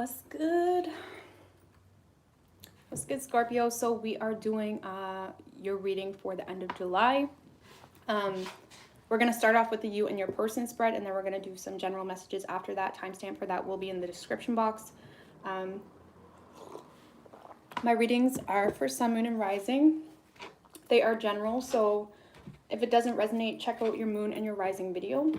What's good? What's good, Scorpio? So we are doing your reading for the end of July. We're going to start off with the you and your person spread, and then we're going to do some general messages after that. Timestamp for that will be in the description box. My readings are for Sun, Moon, and Rising. They are general, so if it doesn't resonate, check out your Moon and your Rising video.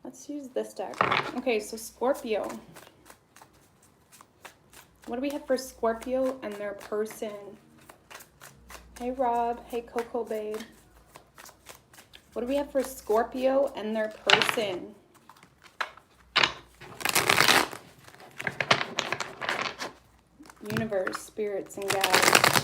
Let's use this deck. Okay, so Scorpio. What do we have for Scorpio and their person? Hey, Rob. Hey, Coco Babe. What do we have for Scorpio and their person? Universe, spirits, and guides.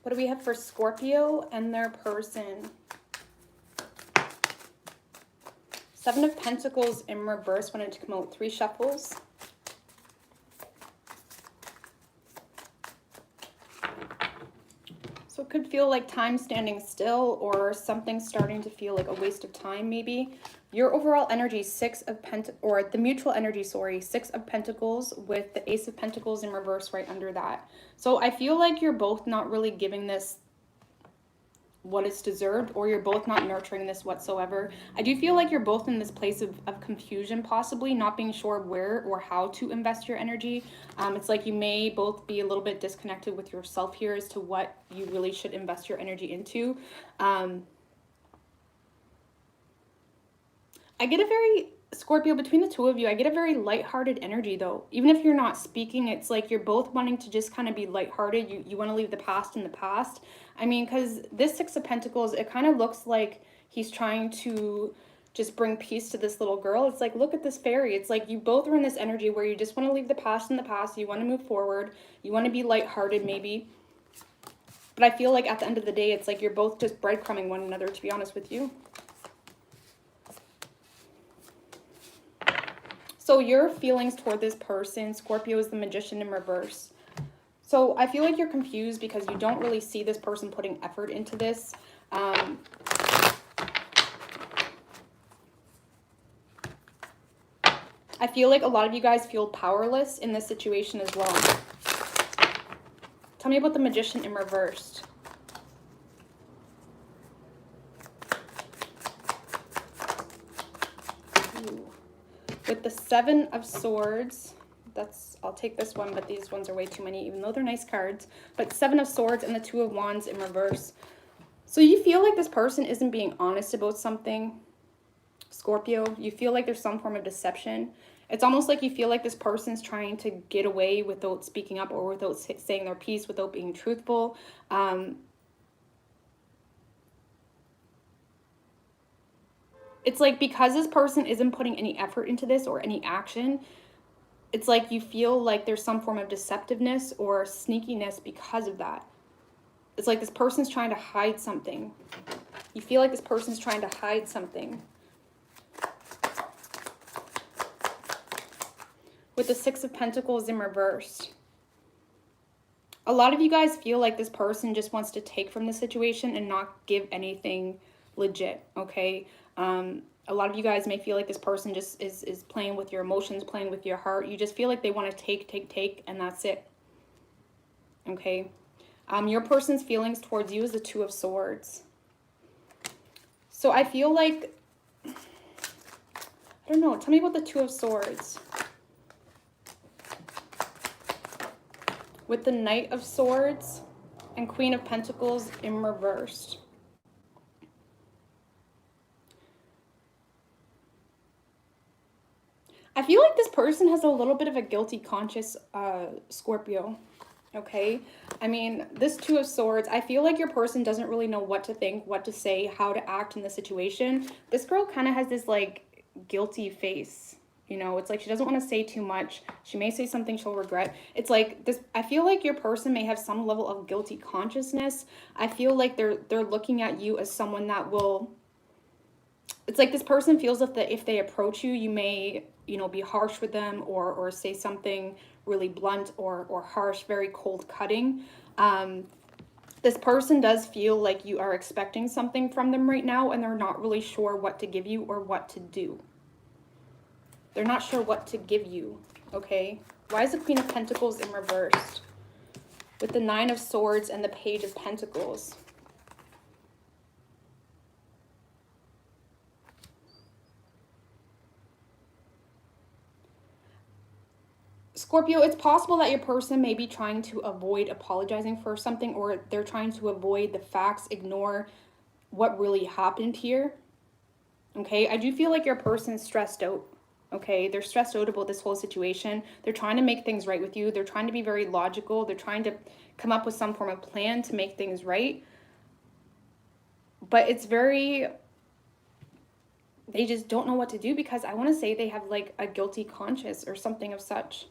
What do we have for Scorpio and their person? Seven of Pentacles in reverse. Wanted to come out 3 shuffles. So it could feel like time standing still, or something starting to feel like a waste of time maybe. Your overall energy, the mutual energy, sorry, 6 of Pentacles with the Ace of Pentacles in reverse right under that. So I feel like you're both not really giving this what it's deserved, or you're both not nurturing this whatsoever. I do feel like you're both in this place of confusion, possibly not being sure where or how to invest your energy. It's like you may both be a little bit disconnected with yourself here as to what you really should invest your energy into. I get a very, Scorpio, between the two of you, I get a very lighthearted energy though. Even if you're not speaking, it's like you're both wanting to just kind of be lighthearted. You want to leave the past in the past. I mean, because this 6 of Pentacles, it kind of looks like he's trying to just bring peace to this little girl. It's like, look at this fairy. It's like you both are in this energy where you just want to leave the past in the past. You want to move forward. You want to be lighthearted maybe. But I feel like at the end of the day, it's like you're both just breadcrumbing one another, to be honest with you. So your feelings toward this person, Scorpio, is the Magician in reverse. So I feel like you're confused because you don't really see this person putting effort into this. I feel like a lot of you guys feel powerless in this situation as well. Tell me about the Magician in reverse. With the 7 of Swords, I'll take this one, but these ones are way too many, even though they're nice cards. But 7 of Swords and the 2 of Wands in reverse. So you feel like this person isn't being honest about something, Scorpio. You feel like there's some form of deception. It's almost like you feel like this person's trying to get away without speaking up, or without saying their piece, without being truthful. It's like because this person isn't putting any effort into this or any action, it's like you feel like there's some form of deceptiveness or sneakiness because of that. It's like this person's trying to hide something. You feel like this person's trying to hide something. With the 6 of Pentacles in reverse. A lot of you guys feel like this person just wants to take from the situation and not give anything legit, okay? A lot of you guys may feel like this person just is playing with your emotions, playing with your heart. You just feel like they want to take, and that's it. Okay? Your person's feelings towards you is the 2 of Swords. So I feel like, I don't know, tell me about the 2 of Swords. With the Knight of Swords and Queen of Pentacles in reverse. I feel like this person has a little bit of a guilty conscience, Scorpio, okay? I mean, this 2 of Swords, I feel like your person doesn't really know what to think, what to say, how to act in the situation. This girl kind of has this, like, guilty face, you know? It's like she doesn't want to say too much. She may say something she'll regret. It's like this, I feel like your person may have some level of guilty consciousness. I feel like they're looking at you as someone that will it's like this person feels that if they approach you, you may, you know, be harsh with them, or say something really blunt or harsh, very cold cutting. This person does feel like you are expecting something from them right now, and they're not really sure what to give you or what to do. They're not sure what to give you, okay? Why is the Queen of Pentacles in reverse? With the Nine of Swords and the Page of Pentacles. Scorpio, it's possible that your person may be trying to avoid apologizing for something, or they're trying to avoid the facts, ignore what really happened here. Okay, I do feel like your person's stressed out. Okay, they're stressed out about this whole situation. They're trying to make things right with you. They're trying to be very logical. They're trying to come up with some form of plan to make things right. But it's very, they just don't know what to do, because I want to say they have like a guilty conscience or something of such.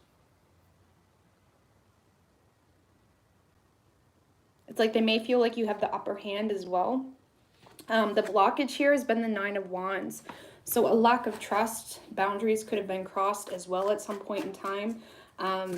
It's like they may feel like you have the upper hand as well. The blockage here has been the Nine of Wands. So a lack of trust, boundaries could have been crossed as well at some point in time. I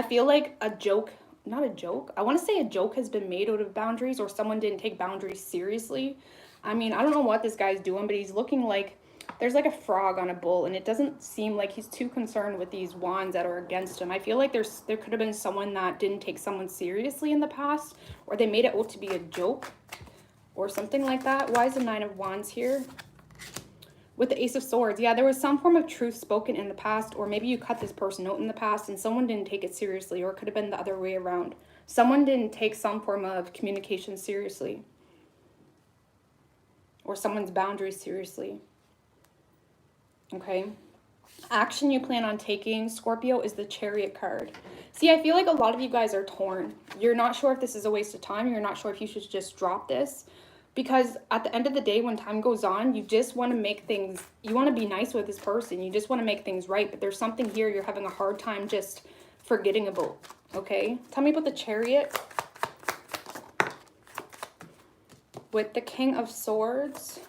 feel like a joke, not a joke, I want to say a joke has been made out of boundaries, or someone didn't take boundaries seriously. I mean, I don't know what this guy's doing, but he's looking like there's like a frog on a bull, and it doesn't seem like he's too concerned with these wands that are against him. I feel like there could have been someone that didn't take someone seriously in the past, or they made it out to be a joke or something like that. Why is the Nine of Wands here? With the Ace of Swords, yeah, there was some form of truth spoken in the past, or maybe you cut this person out in the past and someone didn't take it seriously, or it could have been the other way around. Someone didn't take some form of communication seriously, or someone's boundaries seriously. Okay. Action you plan on taking, Scorpio, is the Chariot card. See, I feel like a lot of you guys are torn. You're not sure if this is a waste of time. You're not sure if you should just drop this. Because at the end of the day, when time goes on, you just want to make things, you want to be nice with this person. You just want to make things right. But there's something here you're having a hard time just forgetting about. Okay? Tell me about the Chariot. With the King of Swords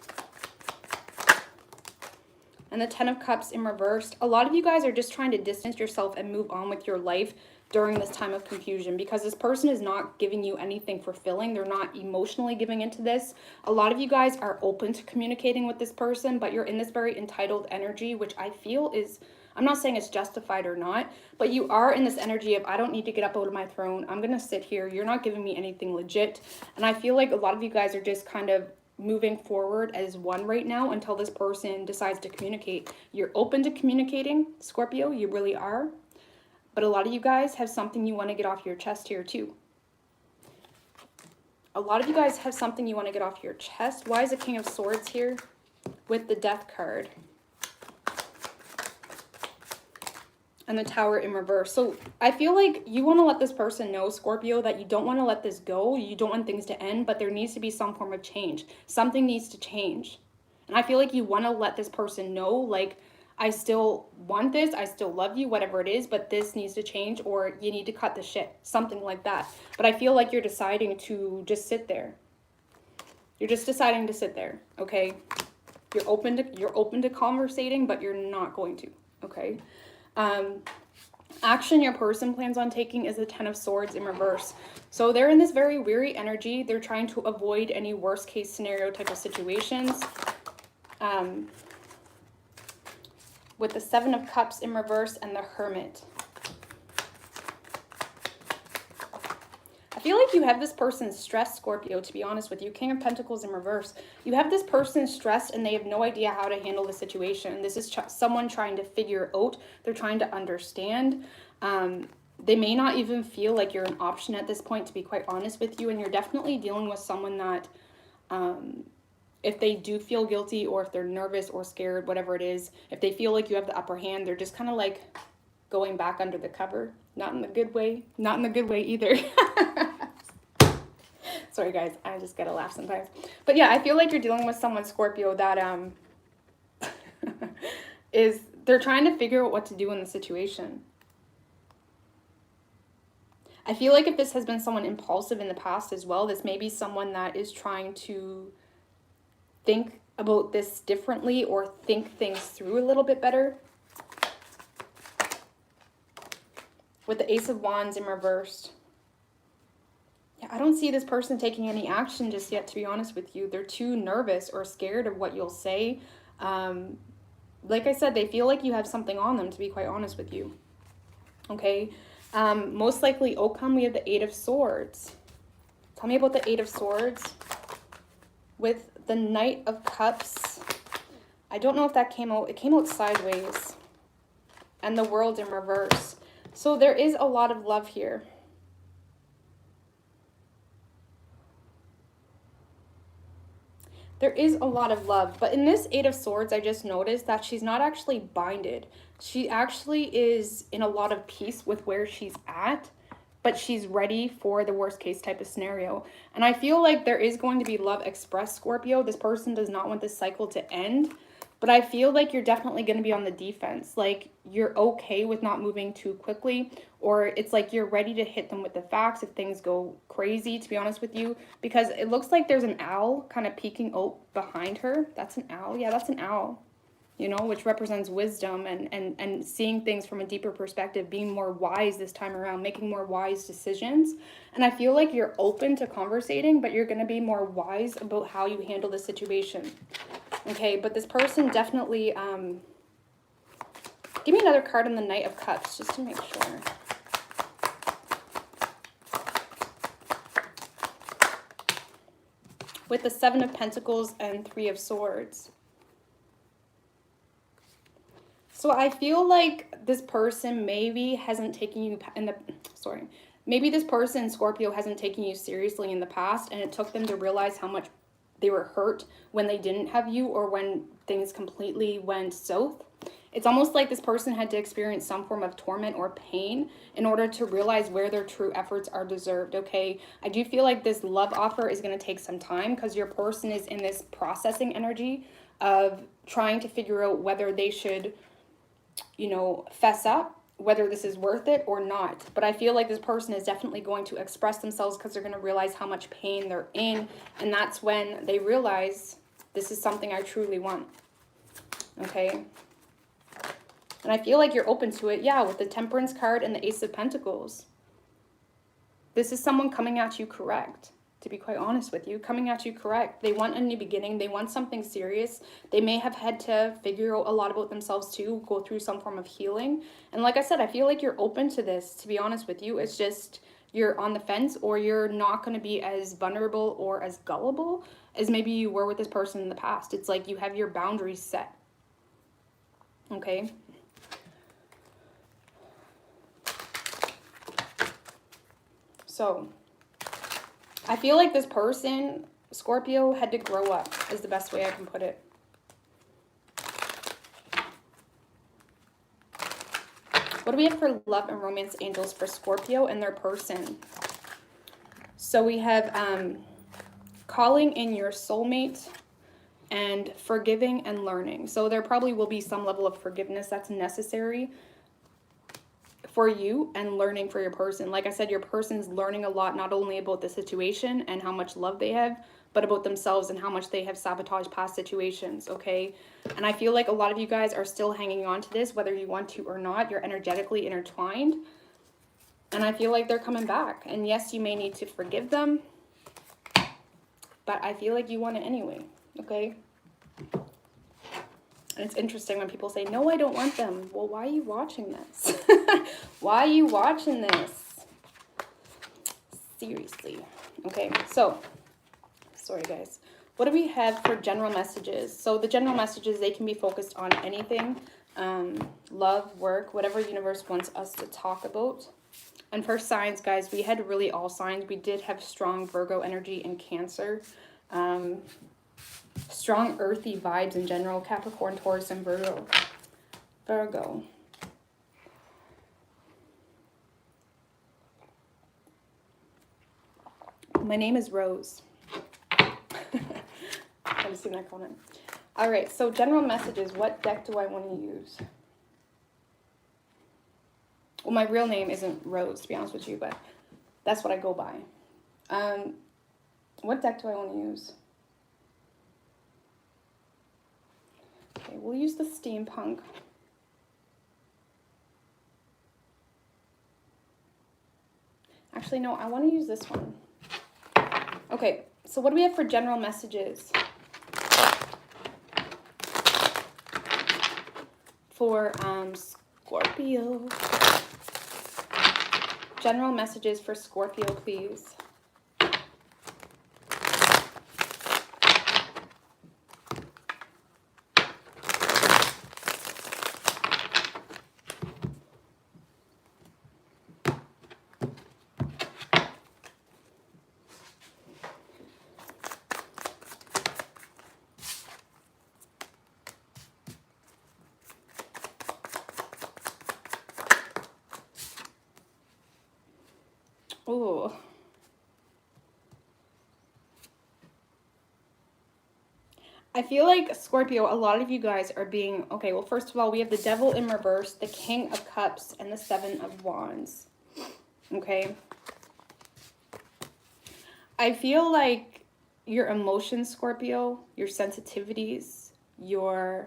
and the Ten of Cups in reverse. A lot of you guys are just trying to distance yourself and move on with your life during this time of confusion, because this person is not giving you anything fulfilling. They're not emotionally giving into this. A lot of you guys are open to communicating with this person, but you're in this very entitled energy, which I feel is, I'm not saying it's justified or not, but you are in this energy of, I don't need to get up out of my throne. I'm going to sit here. You're not giving me anything legit. And I feel like a lot of you guys are just kind of moving forward as one right now until this person decides to communicate. You're open to communicating, Scorpio. You really are. But a lot of you guys have something you want to get off your chest here too. A lot of you guys have something you want to get off your chest. Why is the King of Swords here with the Death card? And the Tower in reverse. So I feel like you want to let this person know, Scorpio, that you don't want to let this go. You don't want things to end, but there needs to be some form of change. Something needs to change. And I feel like you want to let this person know, like, I still want this, I still love you, whatever it is, but this needs to change, or you need to cut the shit. Something like that. But I feel like you're deciding to just sit there. You're just deciding to sit there, okay? You're open to conversating, but you're not going to, okay? Action your person plans on taking is the Ten of Swords in reverse. So they're in this very weary energy. They're trying to avoid any worst case scenario type of situations. With the Seven of Cups in reverse and the Hermit. I feel like you have this person stressed, Scorpio, to be honest with you. King of Pentacles in reverse. You have this person stressed and they have no idea how to handle the situation. This is someone trying to figure out. They're trying to understand. They may not even feel like you're an option at this point, to be quite honest with you. And you're definitely dealing with someone that, if they do feel guilty, or if they're nervous or scared, whatever it is, if they feel like you have the upper hand, they're just kind of like going back under the cover. Not in the good way. Not in the good way either. Sorry guys, I just gotta laugh sometimes. But yeah, I feel like you're dealing with someone, Scorpio, that they're trying to figure out what to do in the situation. I feel like if this has been someone impulsive in the past as well, this may be someone that is trying to think about this differently or think things through a little bit better. With the Ace of Wands in reversed. Yeah, I don't see this person taking any action just yet, to be honest with you. They're too nervous or scared of what you'll say. Like I said, they feel like you have something on them, to be quite honest with you. Okay. Most likely outcome, we have the Eight of Swords. Tell me about the Eight of Swords. With the Knight of Cups. I don't know if that came out. It came out sideways. And the World in reverse. So there is a lot of love here. There is a lot of love. But in this Eight of Swords, I just noticed that she's not actually binded. She actually is in a lot of peace with where she's at. But she's ready for the worst case type of scenario. And I feel like there is going to be love expressed, Scorpio. This person does not want this cycle to end. But I feel like you're definitely going to be on the defense. Like, you're okay with not moving too quickly. Or it's like you're ready to hit them with the facts if things go crazy, to be honest with you. Because it looks like there's an owl kind of peeking out behind her. That's an owl. Yeah, that's an owl. You know, which represents wisdom and seeing things from a deeper perspective, being more wise this time around, making more wise decisions. And I feel like you're open to conversating, but you're going to be more wise about how you handle the situation. Okay, but this person definitely, give me another card on the Knight of Cups, just to make sure. With the Seven of Pentacles and Three of Swords. So I feel like this person maybe hasn't taken you maybe this person, Scorpio, hasn't taken you seriously in the past, and it took them to realize how much they were hurt when they didn't have you or when things completely went south. It's almost like this person had to experience some form of torment or pain in order to realize where their true efforts are deserved, okay? I do feel like this love offer is going to take some time because your person is in this processing energy of trying to figure out whether they should, you know, fess up, whether this is worth it or not. But I feel like this person is definitely going to express themselves because they're going to realize how much pain they're in. And that's when they realize this is something I truly want. Okay. And I feel like you're open to it. Yeah, with the Temperance card and the Ace of Pentacles. This is someone coming at you correct. To be quite honest with you, coming at you correct. They want a new beginning. They want something serious. They may have had to figure out a lot about themselves too, go through some form of healing. And like I said, I feel like you're open to this, to be honest with you. It's just you're on the fence, or you're not going to be as vulnerable or as gullible as maybe you were with this person in the past. It's like you have your boundaries set. Okay? So I feel like this person, Scorpio, had to grow up, is the best way I can put it. What do we have for love and romance angels for Scorpio and their person? So we have calling in your soulmate and forgiving and learning. So there probably will be some level of forgiveness that's necessary for you and learning for your person. Like I said, your person's learning a lot, not only about the situation and how much love they have, but about themselves and how much they have sabotaged past situations, okay? And I feel like a lot of you guys are still hanging on to this, whether you want to or not. You're energetically intertwined. And I feel like they're coming back. And yes, you may need to forgive them, but I feel like you want it anyway, okay? And it's interesting when people say, no, I don't want them. Well, why are you watching this? Why are you watching this? Seriously. Okay, so, sorry guys. What do we have for general messages? So the general messages, they can be focused on anything. Love, work, whatever universe wants us to talk about. And for signs, guys, we had really all signs. We did have strong Virgo energy and Cancer. Strong earthy vibes in general, Capricorn, Taurus, and Virgo. Virgo. My name is Rose. I've seen that comment. All right, so general messages. What deck do I want to use? Well, my real name isn't Rose, to be honest with you, but that's what I go by. What deck do I want to use? Okay, we'll use the steampunk. Actually, no, I want to use this one. Okay, so what do we have for general messages? For Scorpio. General messages for Scorpio, please. Ooh. I feel like, Scorpio, a lot of you guys are being, okay, well, first of all, we have the Devil in reverse, the King of Cups, and the Seven of Wands. Okay. I feel like your emotions, Scorpio, your sensitivities, your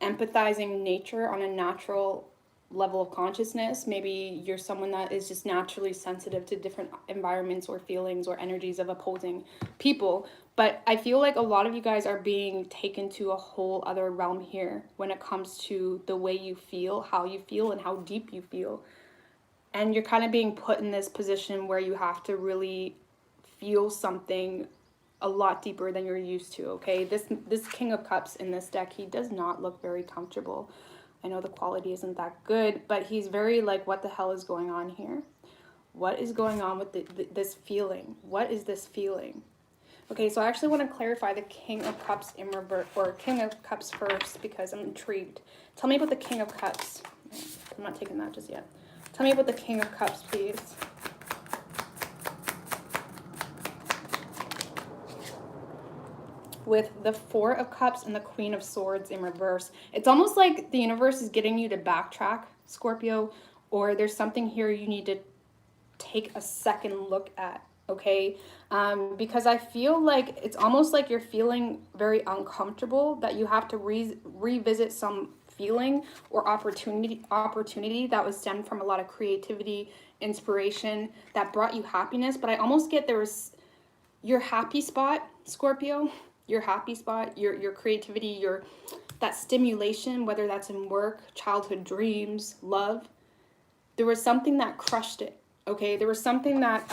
empathizing nature on a natural level of consciousness. Maybe you're someone that is just naturally sensitive to different environments or feelings or energies of opposing people. But I feel like a lot of you guys are being taken to a whole other realm here when it comes to the way you feel, how you feel, and how deep you feel. And you're kind of being put in this position where you have to really feel something a lot deeper than you're used to, okay? This King of Cups in this deck, he does not look very comfortable. I know the quality isn't that good, but he's very like, what the hell is going on here? What is going on with this feeling? What is this feeling? Okay, so I actually want to clarify the King of Cups in reverse, or King of Cups first, because I'm intrigued. Tell me about the King of Cups. I'm not taking that just yet. Tell me about the King of Cups, please. With the Four of Cups and the Queen of Swords in reverse. It's almost like the universe is getting you to backtrack, Scorpio, or there's something here you need to take a second look at, okay? Because I feel like it's almost like you're feeling very uncomfortable, that you have to revisit some feeling or opportunity that was stemmed from a lot of creativity, inspiration, that brought you happiness. But I almost get there was your happy spot, Scorpio, your happy spot, your creativity, that stimulation, whether that's in work, childhood dreams, love. There was something that crushed it, okay? There was something that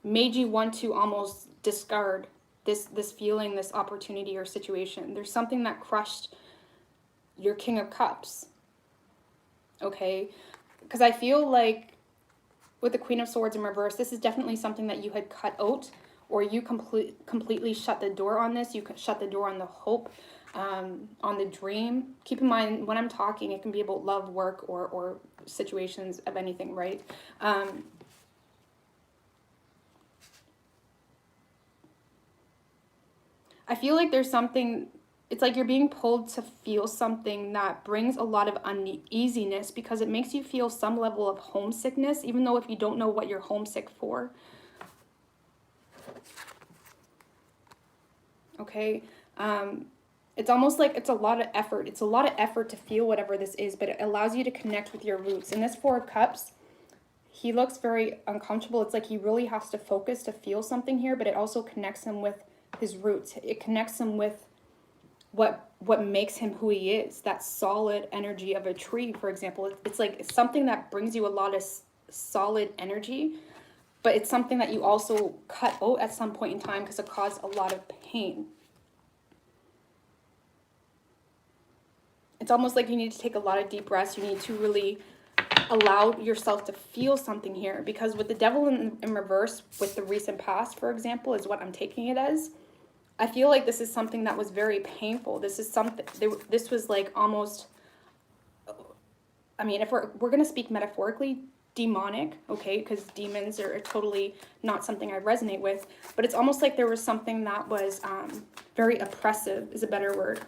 made you want to almost discard this feeling, this opportunity or situation. There's something that crushed your King of Cups, okay? Because I feel like with the Queen of Swords in reverse, this is definitely something that you had cut out, or you completely shut the door on this. You can shut the door on the hope, on the dream. Keep in mind, when I'm talking, it can be about love, work, or situations of anything, right? I feel like there's something, it's like you're being pulled to feel something that brings a lot of uneasiness, because it makes you feel some level of homesickness, even though if you don't know what you're homesick for. Okay, it's almost like it's a lot of effort. It's a lot of effort to feel whatever this is, but it allows you to connect with your roots. In this Four of Cups, he looks very uncomfortable. It's like he really has to focus to feel something here, but it also connects him with his roots. It connects him with what makes him who he is. That solid energy of a tree, for example. It's like it's something that brings you a lot of solid energy, but it's something that you also cut out at some point in time because it caused a lot of pain. It's almost like you need to take a lot of deep breaths. You need to really allow yourself to feel something here, because with the Devil in reverse, with the recent past, for example, is what I'm taking it as. I feel like this is something that was very painful. This is something, this was like almost, I mean, if we're going to speak metaphorically, demonic, okay, because demons are totally not something I resonate with, but it's almost like there was something that was very oppressive, is a better word.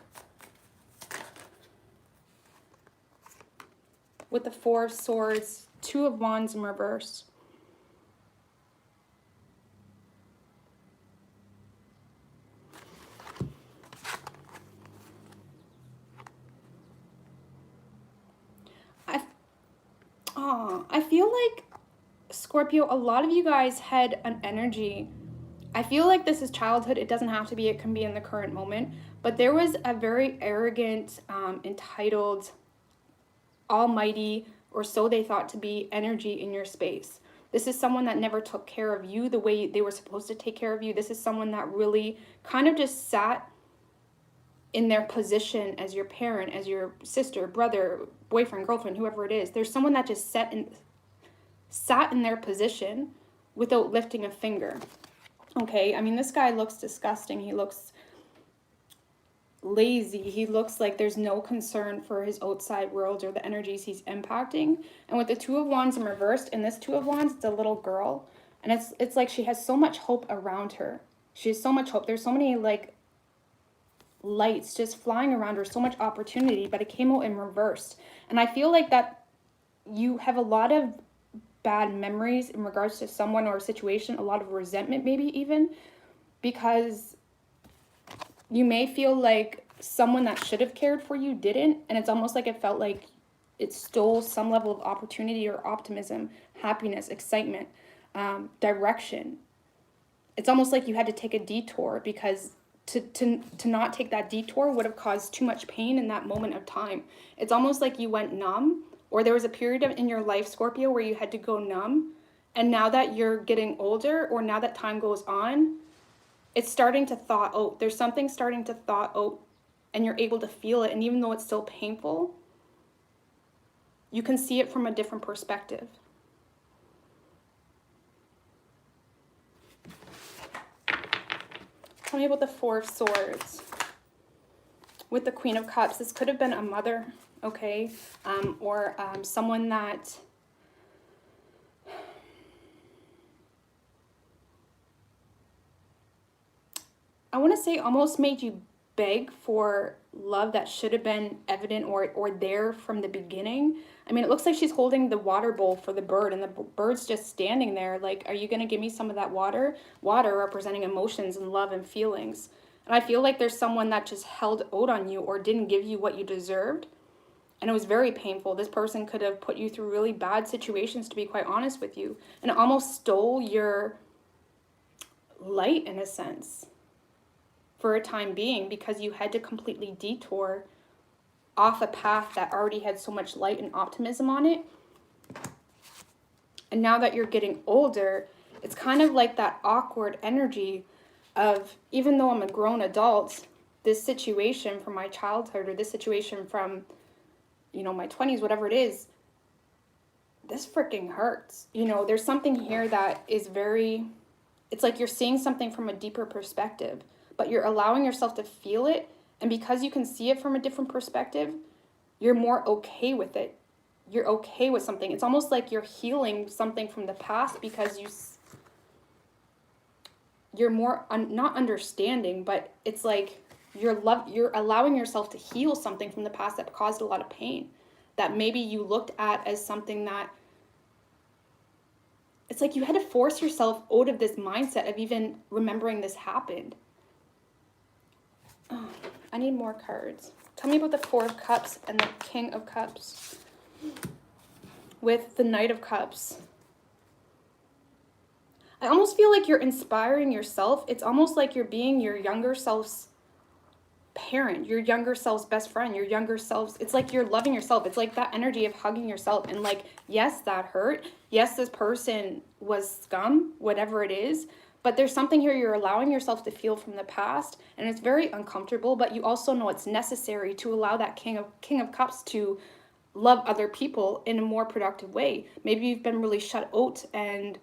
With the Four of Swords, Two of Wands in reverse. Scorpio, a lot of you guys had an energy. I feel like this is childhood. It doesn't have to be. It can be in the current moment. But there was a very arrogant, entitled, almighty, or so they thought to be, energy in your space. This is someone that never took care of you the way they were supposed to take care of you. This is someone that really kind of just sat in their position as your parent, as your sister, brother, boyfriend, girlfriend, whoever it is. There's someone that just sat in their position without lifting a finger. Okay, I mean, this guy looks disgusting. He looks lazy. He looks like there's no concern for his outside world or the energies he's impacting. And with the Two of Wands in reversed, and this Two of Wands, it's a little girl. And it's like she has so much hope around her. She has so much hope. There's so many, like, lights just flying around her, so much opportunity, but it came out in reversed. And I feel like that you have a lot of bad memories in regards to someone or a situation, a lot of resentment maybe even, because you may feel like someone that should have cared for you didn't, and it's almost like it felt like it stole some level of opportunity or optimism, happiness, excitement, direction. It's almost like you had to take a detour, because to not take that detour would have caused too much pain in that moment of time. It's almost like you went numb, or there was a period in your life, Scorpio, where you had to go numb. And now that you're getting older, or now that time goes on, it's starting to thaw out. There's something starting to thaw out, and you're able to feel it. And even though it's still painful, you can see it from a different perspective. Tell me about the Four of Swords. With the Queen of Cups, this could have been a mother, okay? Or someone that I want to say almost made you beg for love that should have been evident or there from the beginning. I mean, it looks like she's holding the water bowl for the bird, and the bird's just standing there like, are you going to give me some of that water? Water representing emotions and love and feelings. And I feel like there's someone that just held out on you or didn't give you what you deserved. And it was very painful. This person could have put you through really bad situations, to be quite honest with you. And it almost stole your light in a sense for a time being, because you had to completely detour off a path that already had so much light and optimism on it. And now that you're getting older, it's kind of like that awkward energy of, even though I'm a grown adult, this situation from my childhood, or this situation from, you know, my 20s, whatever it is, this freaking hurts. You know, there's something here that is very, it's like you're seeing something from a deeper perspective, but you're allowing yourself to feel it. And because you can see it from a different perspective, you're more okay with it. You're okay with something. It's almost like you're healing something from the past, because you're more not understanding, but it's like you're allowing yourself to heal something from the past that caused a lot of pain, that maybe you looked at as something that, it's like you had to force yourself out of this mindset of even remembering this happened. Oh, I need more cards. Tell me about the Four of Cups and the King of Cups with the Knight of Cups. I almost feel like you're inspiring yourself. It's almost like you're being your younger self's parent, your younger self's best friend, your younger self's, it's like you're loving yourself. It's like that energy of hugging yourself and like, yes, that hurt. Yes, this person was scum, whatever it is. But there's something here you're allowing yourself to feel from the past, and it's very uncomfortable, but you also know it's necessary to allow that King of Cups to love other people in a more productive way. Maybe you've been really shut out and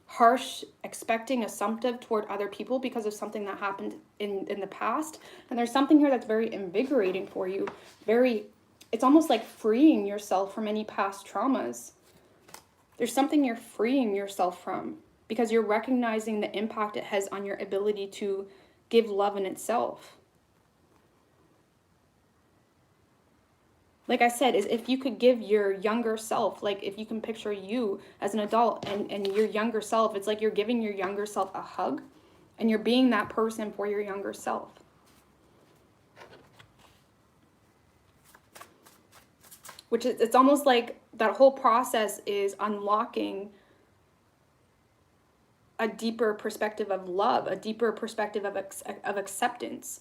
harsh, expecting, assumptive toward other people because of something that happened in the past. And there's something here that's very invigorating for you. It's almost like freeing yourself from any past traumas. There's something you're freeing yourself from, because you're recognizing the impact it has on your ability to give love in itself. Like I said, is if you could give your younger self, like if you can picture you as an adult and your younger self, it's like you're giving your younger self a hug, and you're being that person for your younger self. Which is, it's almost like that whole process is unlocking a deeper perspective of love, a deeper perspective of acceptance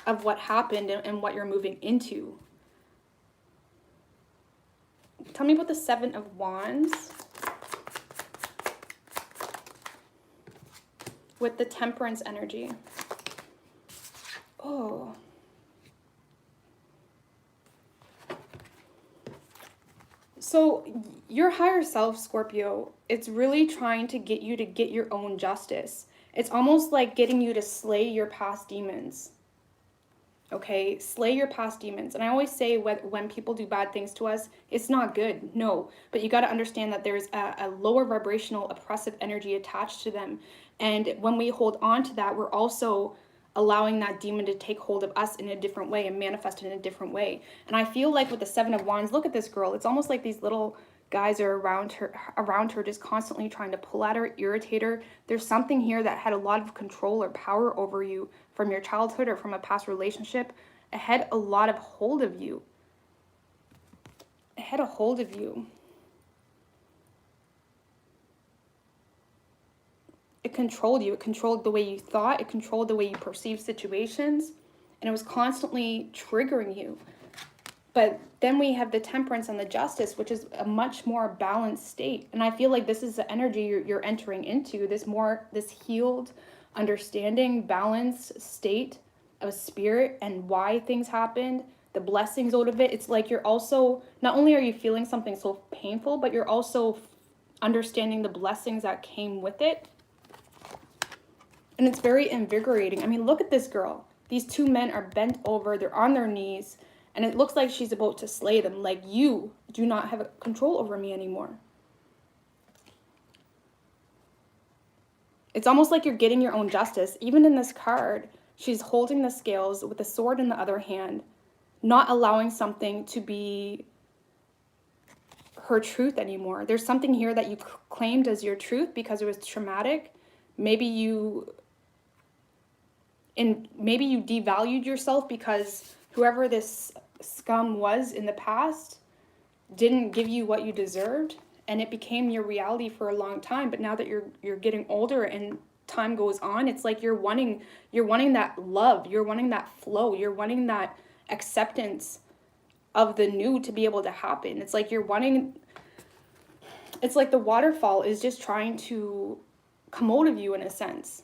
of what happened and what you're moving into. Tell me about the Seven of Wands with the Temperance energy. Oh. So your higher self, Scorpio, it's really trying to get you to get your own justice. It's almost like getting you to slay your past demons. Okay, slay your past demons. And I always say when people do bad things to us, it's not good, no. But you got to understand that there's a lower vibrational oppressive energy attached to them. And when we hold on to that, we're also allowing that demon to take hold of us in a different way and manifest in a different way. And I feel like with the Seven of Wands, look at this girl. It's almost like these little guys are around her just constantly trying to pull at her, irritate her. There's something here that had a lot of control or power over you from your childhood or from a past relationship. It had a lot of hold of you. It had a hold of you. It controlled you. It controlled the way you thought. It controlled the way you perceived situations. And it was constantly triggering you. But then we have the Temperance and the Justice, which is a much more balanced state. And I feel like this is the energy you're entering into, this healed, understanding, balanced state of spirit and why things happened, the blessings out of it. It's like you're also, not only are you feeling something so painful, but you're also understanding the blessings that came with it. And it's very invigorating. I mean, look at this girl. These two men are bent over, they're on their knees, and it looks like she's about to slay them. Like, you do not have control over me anymore. It's almost like you're getting your own justice. Even in this card, she's holding the scales with the sword in the other hand, not allowing something to be her truth anymore. There's something here that you claimed as your truth because it was traumatic. Maybe you devalued yourself because whoever this scum was in the past didn't give you what you deserved, and it became your reality for a long time. But now that you're getting older and time goes on, it's like you're wanting that love, you're wanting that flow, you're wanting that acceptance of the new to be able to happen. It's like it's like the waterfall is just trying to come out of you in a sense,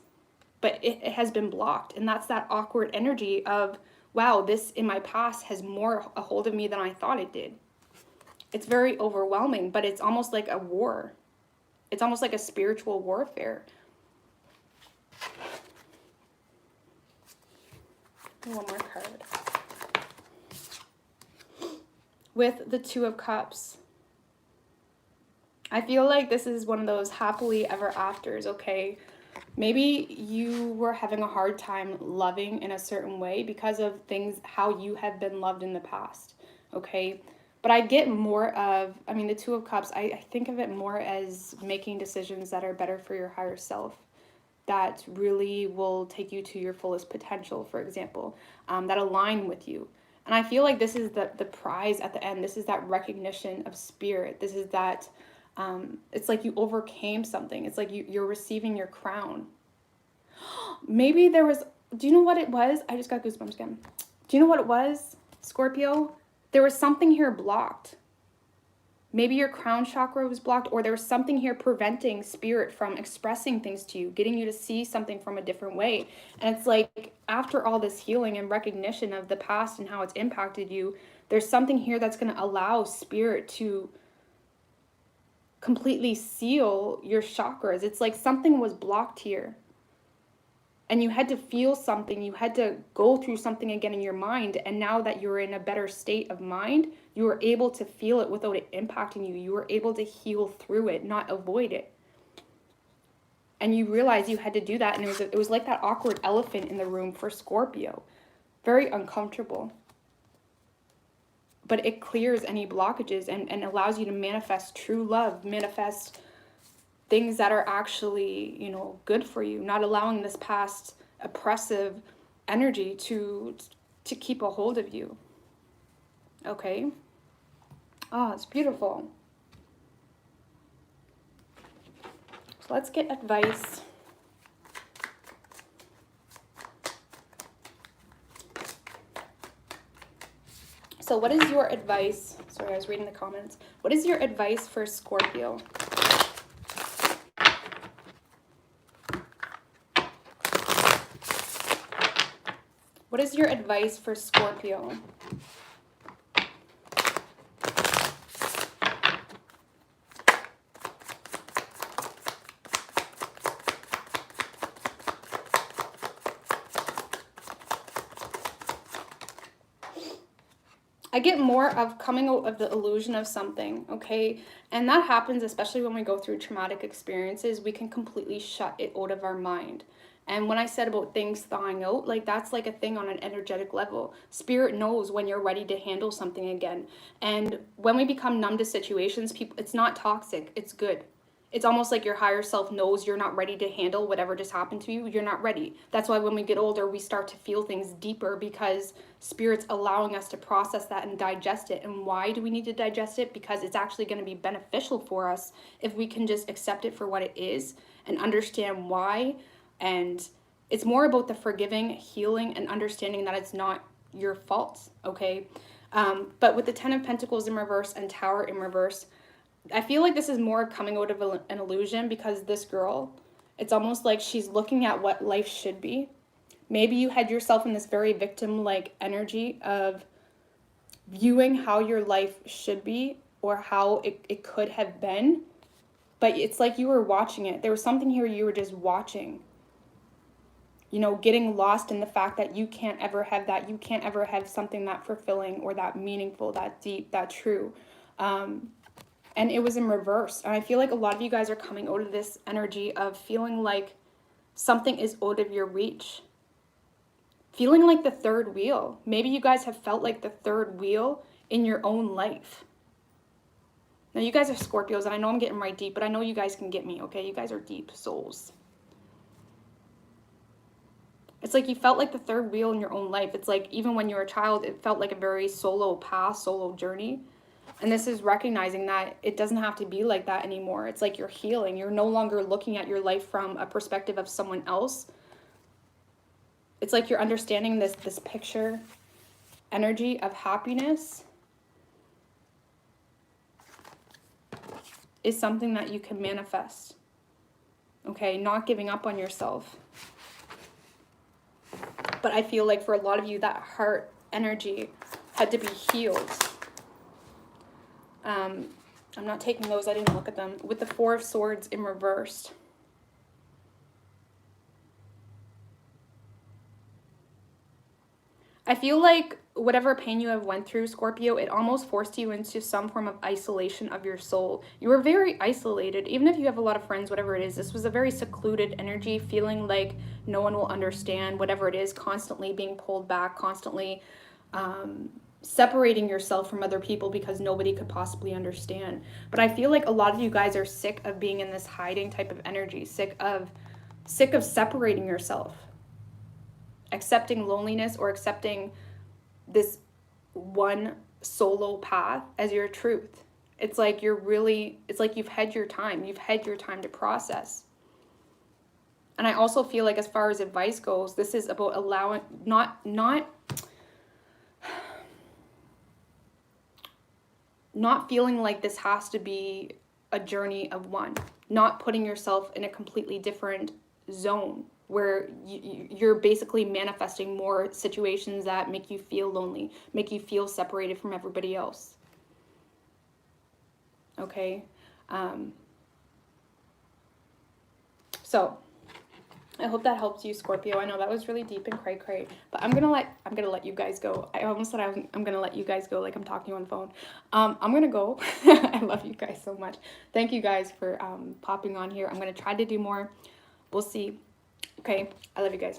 but it has been blocked. And that's that awkward energy of, wow, this in my past has more a hold of me than I thought it did. It's very overwhelming, but it's almost like a war. It's almost like a spiritual warfare. One more card. With the Two of Cups. I feel like this is one of those happily ever afters, okay? Maybe you were having a hard time loving in a certain way because of things, how you have been loved in the past, okay? But I get more of, I mean, the Two of Cups, I think of it more as making decisions that are better for your higher self, that really will take you to your fullest potential, for example, that align with you. And I feel like this is the prize at the end. This is that recognition of spirit. This is that, it's like you overcame something. It's like you're receiving your crown. Maybe there was, do you know what it was? I just got goosebumps again. Do you know what it was, Scorpio? There was something here blocked. Maybe your crown chakra was blocked, or there was something here preventing spirit from expressing things to you, getting you to see something from a different way. And it's like, after all this healing and recognition of the past and how it's impacted you, there's something here that's going to allow spirit to completely seal your chakras. It's like something was blocked here. And you had to feel something, you had to go through something again in your mind. And now that you're in a better state of mind, you were able to feel it without it impacting you. You were able to heal through it, not avoid it. And you realized you had to do that. And it was like that awkward elephant in the room for Scorpio. Very uncomfortable. But it clears any blockages and allows you to manifest true love, manifest things that are actually, you know, good for you, not allowing this past oppressive energy to keep a hold of you. Okay? Oh, it's beautiful. let's get advice. So what is your advice? Sorry, I was reading the comments. What is your advice for Scorpio? What is your advice for Scorpio? I get more of coming out of the illusion of something, okay? And that happens especially when we go through traumatic experiences. We can completely shut it out of our mind. And when I said about things thawing out, like that's like a thing on an energetic level. Spirit knows when you're ready to handle something again. And when we become numb to situations, people, it's not toxic, it's good. It's almost like your higher self knows you're not ready to handle whatever just happened to you. You're not ready. That's why when we get older, we start to feel things deeper, because Spirit's allowing us to process that and digest it. And why do we need to digest it? Because it's actually going to be beneficial for us if we can just accept it for what it is and understand why. And it's more about the forgiving, healing, and understanding that it's not your fault, okay? But with the 10 of Pentacles in reverse and Tower in reverse, I feel like this is more coming out of an illusion, because this girl, it's almost like she's looking at what life should be. Maybe you had yourself in this very victim-like energy of viewing how your life should be or how it could have been. But it's like you were watching it. There was something here you were just watching. You know, getting lost in the fact that you can't ever have that. You can't ever have something that fulfilling or that meaningful, that deep, that true. And it was in reverse. And I feel like a lot of you guys are coming out of this energy of feeling like something is out of your reach. Feeling like the third wheel. Maybe you guys have felt like the third wheel in your own life. Now, you guys are Scorpios, and I know I'm getting right deep, but I know you guys can get me, okay? You guys are deep souls. It's like you felt like the third wheel in your own life. It's like even when you were a child, it felt like a very solo path, solo journey. And this is recognizing that it doesn't have to be like that anymore. It's like you're healing. You're no longer looking at your life from a perspective of someone else. It's like you're understanding this picture energy of happiness is something that you can manifest. Okay, not giving up on yourself. But I feel like for a lot of you, that heart energy had to be healed. I'm not taking those. I didn't look at them. With the 4 of Swords in reverse. I feel like whatever pain you have went through, Scorpio, it almost forced you into some form of isolation of your soul. You were very isolated. Even if you have a lot of friends, whatever it is, this was a very secluded energy, feeling like no one will understand, whatever it is, constantly being pulled back, constantly separating yourself from other people because nobody could possibly understand. But I feel like a lot of you guys are sick of being in this hiding type of energy, sick of separating yourself, accepting loneliness, or accepting this one solo path as your truth. It's like it's like you've had your time. You've had your time to process. And I also feel like as far as advice goes, this is about allowing, not feeling like this has to be a journey of one. Not putting yourself in a completely different zone where you're basically manifesting more situations that make you feel lonely, make you feel separated from everybody else. Okay? So I hope that helps you, Scorpio. I know that was really deep and cray, but I'm gonna let you guys go. I almost said I'm gonna let you guys go, like I'm talking to you on the phone. I'm gonna go. I love you guys so much. Thank you guys for popping on here. I'm gonna try to do more. We'll see. Okay, I love you guys.